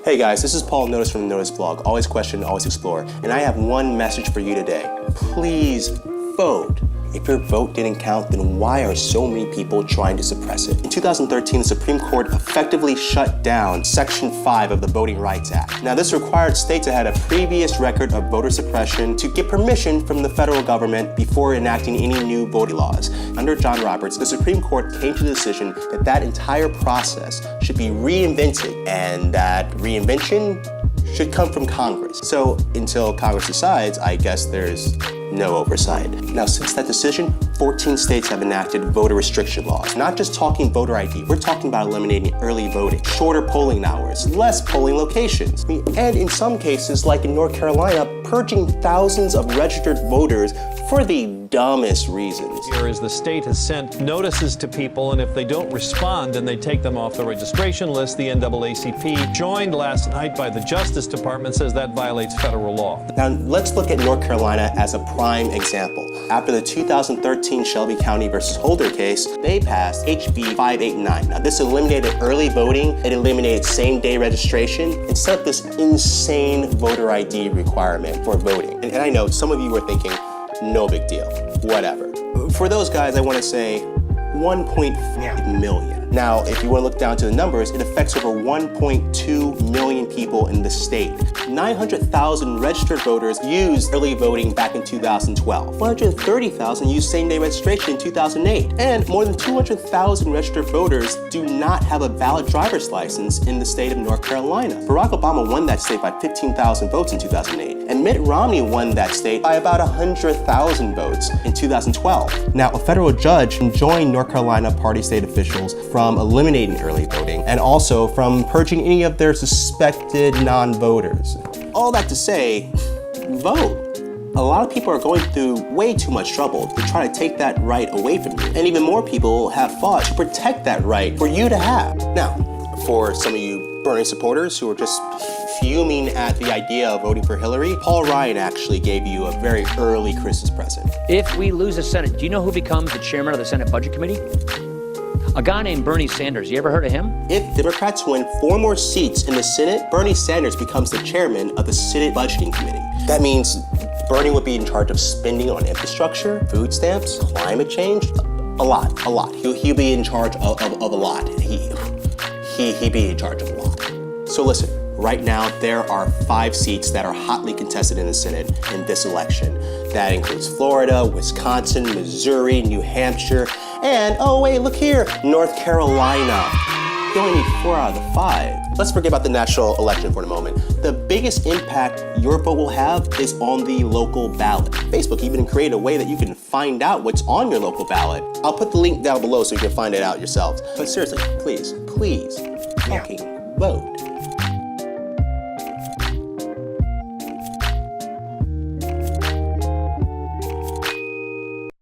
Hey guys, this is Paul Notice from the Notice blog. Always question, always explore. And I have one message for you today. Please vote. If your vote didn't count, then why are so many people trying to suppress it? In 2013, the Supreme Court effectively shut down Section 5 of the Voting Rights Act. Now, this required states that had a previous record of voter suppression to get permission from the federal government before enacting any new voting laws. Under John Roberts, the Supreme Court came to the decision that that entire process should be reinvented, and that reinvention should come from Congress. So until Congress decides, I guess there's no oversight. Now, since that decision, 14 states have enacted voter restriction laws. Not just talking voter ID, we're talking about eliminating early voting, shorter polling hours, less polling locations, and in some cases, like in North Carolina, purging thousands of registered voters for the dumbest reasons. Here is the state has sent notices to people, and if they don't respond, then they take them off the registration list. The NAACP, joined last night by the Justice Department, says that violates federal law. Now, let's look at North Carolina as a prime example. After the 2013 Shelby County versus Holder case, they passed HB 589. Now, this eliminated early voting, it eliminated same-day registration, and set up this insane voter ID requirement for voting. And I know some of you were thinking, no big deal, whatever. For those guys, I want to say 1.5 million. Now, if you want to look down to the numbers, it affects over 1.2 million people in the state. 900,000 registered voters used early voting back in 2012. 130,000 used same-day registration in 2008. And more than 200,000 registered voters do not have a valid driver's license in the state of North Carolina. Barack Obama won that state by 15,000 votes in 2008. And Mitt Romney won that state by about 100,000 votes in 2012. Now, a federal judge enjoined North Carolina party state officials from eliminating early voting and also from purging any of their suspected non-voters. All that to say, vote. A lot of people are going through way too much trouble to try to take that right away from you. And even more people have fought to protect that right for you to have. Now, for some of you Bernie supporters who are just fuming at the idea of voting for Hillary, Paul Ryan actually gave you a very early Christmas present. If we lose the Senate, do you know who becomes the chairman of the Senate Budget Committee? A guy named Bernie Sanders. You ever heard of him? If Democrats win 4 more seats in the Senate, Bernie Sanders becomes the chairman of the Senate Budgeting Committee. That means Bernie would be in charge of spending on infrastructure, food stamps, climate change, a lot. He'll be in charge of a lot. He'd be in charge of a lot. So listen, right now there are 5 seats that are hotly contested in the Senate in this election. That includes Florida, Wisconsin, Missouri, New Hampshire, and oh wait, look here, North Carolina. You only need 4 out of the 5. Let's forget about the national election for a moment. The biggest impact your vote will have is on the local ballot. Facebook even created a way that you can find out what's on your local ballot. I'll put the link down below so you can find it out yourselves. But seriously, please, fucking vote.